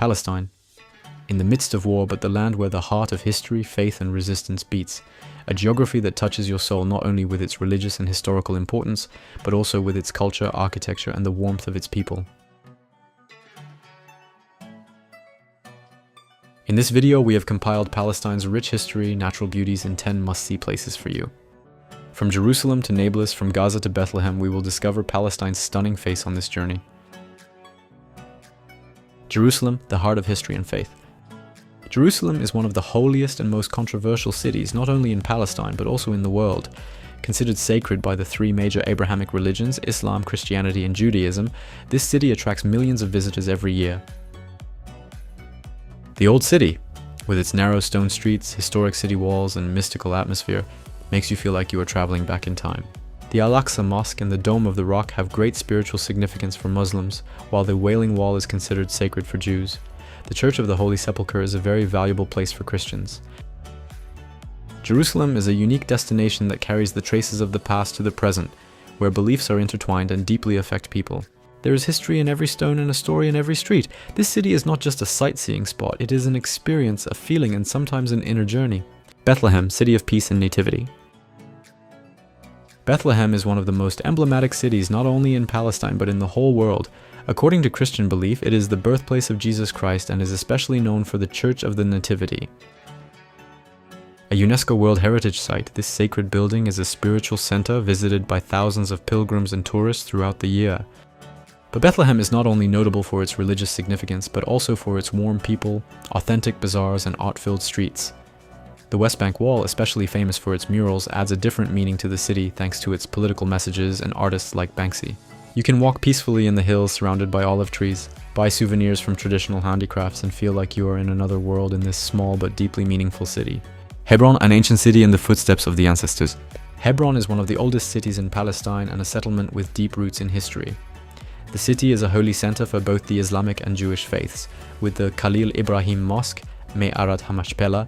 Palestine. In the midst of war, but the land where the heart of history, faith and resistance beats. A geography that touches your soul not only with its religious and historical importance, but also with its culture, architecture and the warmth of its people. In this video, we have compiled Palestine's rich history, natural beauties, and 10 must-see places for you. From Jerusalem to Nablus, from Gaza to Bethlehem, we will discover Palestine's stunning face on this journey. Jerusalem, the heart of history and faith. Jerusalem is one of the holiest and most controversial cities, not only in Palestine, but also in the world. Considered sacred by the three major Abrahamic religions, Islam, Christianity, and Judaism, this city attracts millions of visitors every year. The Old City, with its narrow stone streets, historic city walls, and mystical atmosphere, makes you feel like you are traveling back in time. The Al-Aqsa Mosque and the Dome of the Rock have great spiritual significance for Muslims, while the Wailing Wall is considered sacred for Jews. The Church of the Holy Sepulchre is a very valuable place for Christians. Jerusalem is a unique destination that carries the traces of the past to the present, where beliefs are intertwined and deeply affect people. There is history in every stone and a story in every street. This city is not just a sightseeing spot, it is an experience, a feeling, and sometimes an inner journey. Bethlehem, city of peace and nativity. Bethlehem is one of the most emblematic cities not only in Palestine but in the whole world. According to Christian belief, it is the birthplace of Jesus Christ and is especially known for the Church of the Nativity. A UNESCO World Heritage Site, this sacred building is a spiritual center visited by thousands of pilgrims and tourists throughout the year. But Bethlehem is not only notable for its religious significance, but also for its warm people, authentic bazaars, and art-filled streets. The West Bank Wall, especially famous for its murals, adds a different meaning to the city thanks to its political messages and artists like Banksy. You can walk peacefully in the hills surrounded by olive trees, buy souvenirs from traditional handicrafts, and feel like you are in another world in this small but deeply meaningful city. Hebron, an ancient city in the footsteps of the ancestors. Hebron is one of the oldest cities in Palestine and a settlement with deep roots in history. The city is a holy center for both the Islamic and Jewish faiths, with the Khalil Ibrahim Mosque, Me'arat HaMashpelah,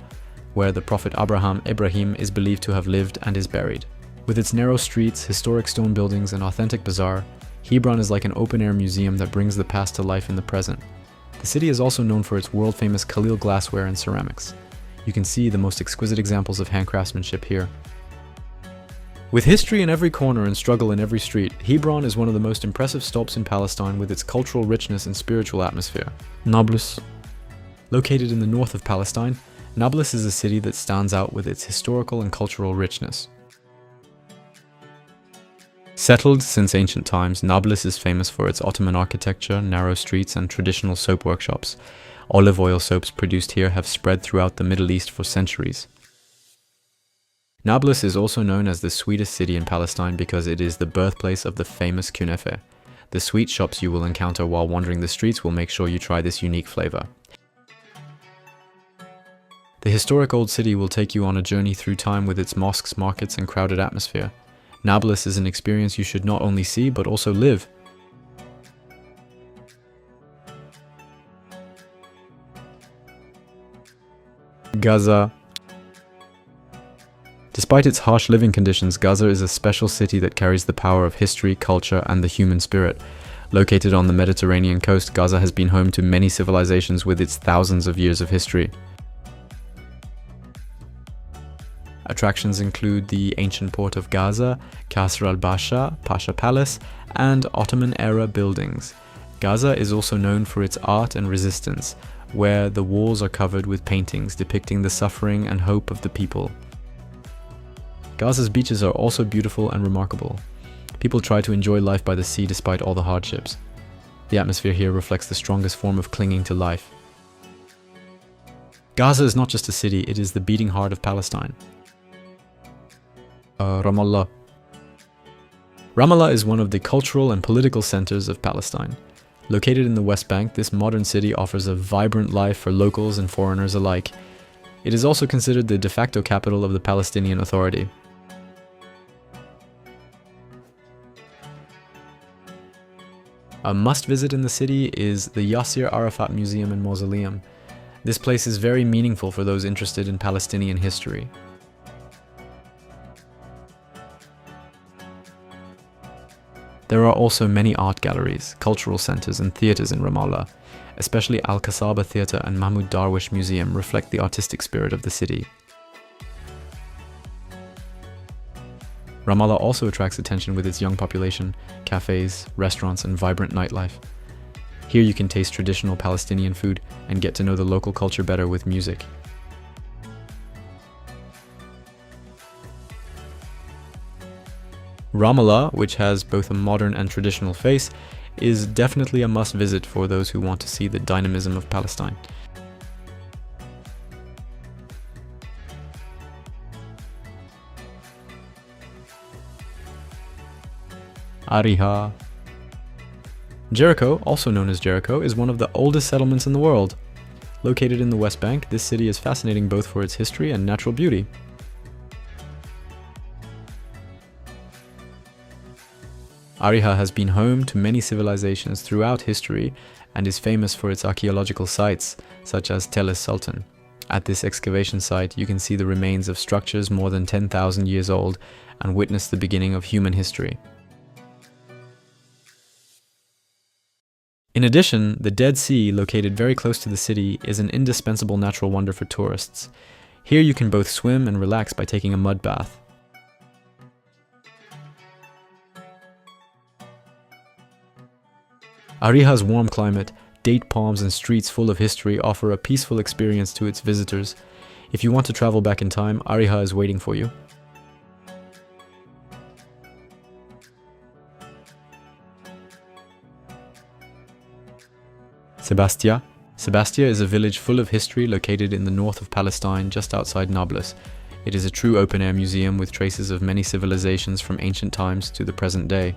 where the Prophet Ibrahim is believed to have lived and is buried. With its narrow streets, historic stone buildings, and authentic bazaar, Hebron is like an open-air museum that brings the past to life in the present. The city is also known for its world-famous Khalil glassware and ceramics. You can see the most exquisite examples of handcraftsmanship here. With history in every corner and struggle in every street, Hebron is one of the most impressive stops in Palestine with its cultural richness and spiritual atmosphere. Nablus. Located in the north of Palestine, Nablus is a city that stands out with its historical and cultural richness. Settled since ancient times, Nablus is famous for its Ottoman architecture, narrow streets, and traditional soap workshops. Olive oil soaps produced here have spread throughout the Middle East for centuries. Nablus is also known as the sweetest city in Palestine because it is the birthplace of the famous kunefe. The sweet shops you will encounter while wandering the streets will make sure you try this unique flavor. The historic old city will take you on a journey through time with its mosques, markets, and crowded atmosphere. Nablus is an experience you should not only see, but also live. Gaza. Despite its harsh living conditions, Gaza is a special city that carries the power of history, culture, and the human spirit. Located on the Mediterranean coast, Gaza has been home to many civilizations with its thousands of years of history. Attractions include the ancient port of Gaza, Qasr al-Basha, Pasha Palace, and Ottoman-era buildings. Gaza is also known for its art and resistance, where the walls are covered with paintings depicting the suffering and hope of the people. Gaza's beaches are also beautiful and remarkable. People try to enjoy life by the sea despite all the hardships. The atmosphere here reflects the strongest form of clinging to life. Gaza is not just a city, it is the beating heart of Palestine. Ramallah. Ramallah is one of the cultural and political centers of Palestine. Located in the West Bank, this modern city offers a vibrant life for locals and foreigners alike. It is also considered the de facto capital of the Palestinian Authority. A must-visit in the city is the Yasser Arafat Museum and Mausoleum. This place is very meaningful for those interested in Palestinian history. There are also many art galleries, cultural centers, and theaters in Ramallah. especially Al-Kasaba Theatre and Mahmud Darwish Museum, reflect the artistic spirit of the city. Ramallah also attracts attention with its young population, cafes, restaurants, and vibrant nightlife. Here you can taste traditional Palestinian food and get to know the local culture better with music. Ramallah, which has both a modern and traditional face, is definitely a must-visit for those who want to see the dynamism of Palestine. Ariha. Jericho, also known as Jericho, is one of the oldest settlements in the world. Located in the West Bank, this city is fascinating both for its history and natural beauty. Ariha has been home to many civilizations throughout history and is famous for its archaeological sites, such as Tel es-Sultan. At this excavation site, you can see the remains of structures more than 10,000 years old and witness the beginning of human history. In addition, the Dead Sea, located very close to the city, is an indispensable natural wonder for tourists. Here you can both swim and relax by taking a mud bath. Ariha's warm climate, date palms and streets full of history offer a peaceful experience to its visitors. If you want to travel back in time, Ariha is waiting for you. Sebastia. Sebastia is a village full of history located in the north of Palestine, just outside Nablus. It is a true open-air museum with traces of many civilizations from ancient times to the present day.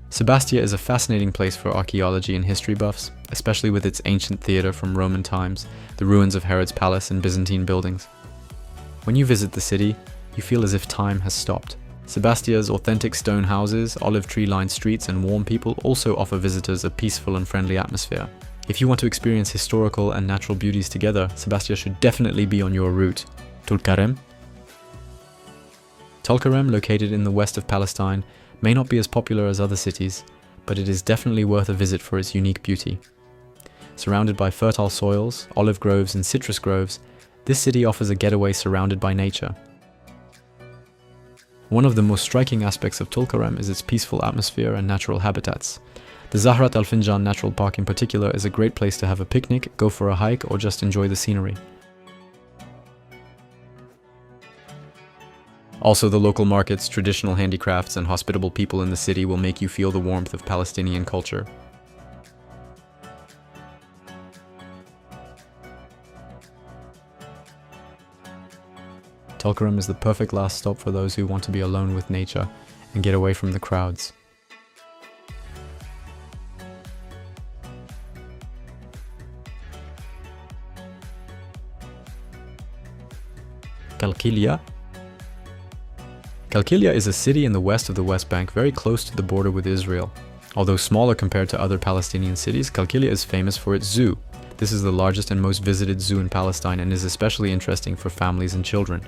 Sebastia is a fascinating place for archaeology and history buffs, especially with its ancient theatre from Roman times, the ruins of Herod's palace and Byzantine buildings. When you visit the city, you feel as if time has stopped. Sebastia's authentic stone houses, olive tree-lined streets, and warm people also offer visitors a peaceful and friendly atmosphere. If you want to experience historical and natural beauties together, Sebastia should definitely be on your route. Tulkarem. Tulkarem, located in the west of Palestine, may not be as popular as other cities, but it is definitely worth a visit for its unique beauty. Surrounded by fertile soils, olive groves, and citrus groves, this city offers a getaway surrounded by nature. One of the most striking aspects of Tulkarem is its peaceful atmosphere and natural habitats. The Zahrat al-Finjan Natural Park in particular is a great place to have a picnic, go for a hike, or just enjoy the scenery. Also, the local markets, traditional handicrafts, and hospitable people in the city will make you feel the warmth of Palestinian culture. Tulkarem is the perfect last stop for those who want to be alone with nature and get away from the crowds. Qalqilya. Qalqilya is a city in the west of the West Bank, very close to the border with Israel. Although smaller compared to other Palestinian cities, Qalqilya is famous for its zoo. This is the largest and most visited zoo in Palestine and is especially interesting for families and children.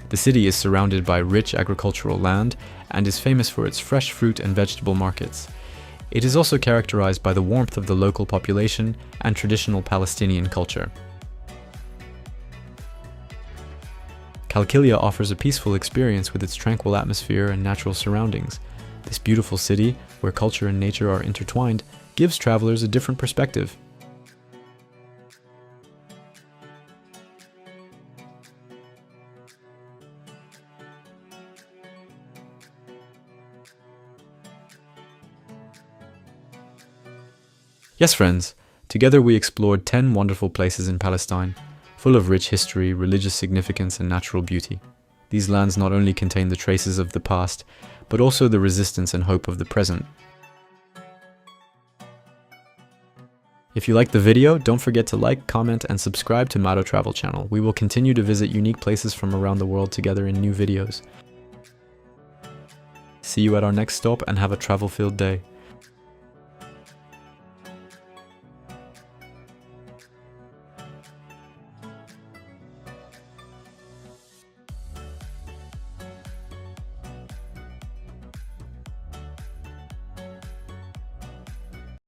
The city is surrounded by rich agricultural land and is famous for its fresh fruit and vegetable markets. It is also characterized by the warmth of the local population and traditional Palestinian culture. Qalqilya offers a peaceful experience with its tranquil atmosphere and natural surroundings. This beautiful city, where culture and nature are intertwined, gives travelers a different perspective. Yes, friends, together we explored 10 wonderful places in Palestine, full of rich history, religious significance, and natural beauty. These lands not only contain the traces of the past, but also the resistance and hope of the present. If you liked the video, don't forget to like, comment, and subscribe to Mado Travel Channel. We will continue to visit unique places from around the world together in new videos. See you at our next stop and have a travel-filled day.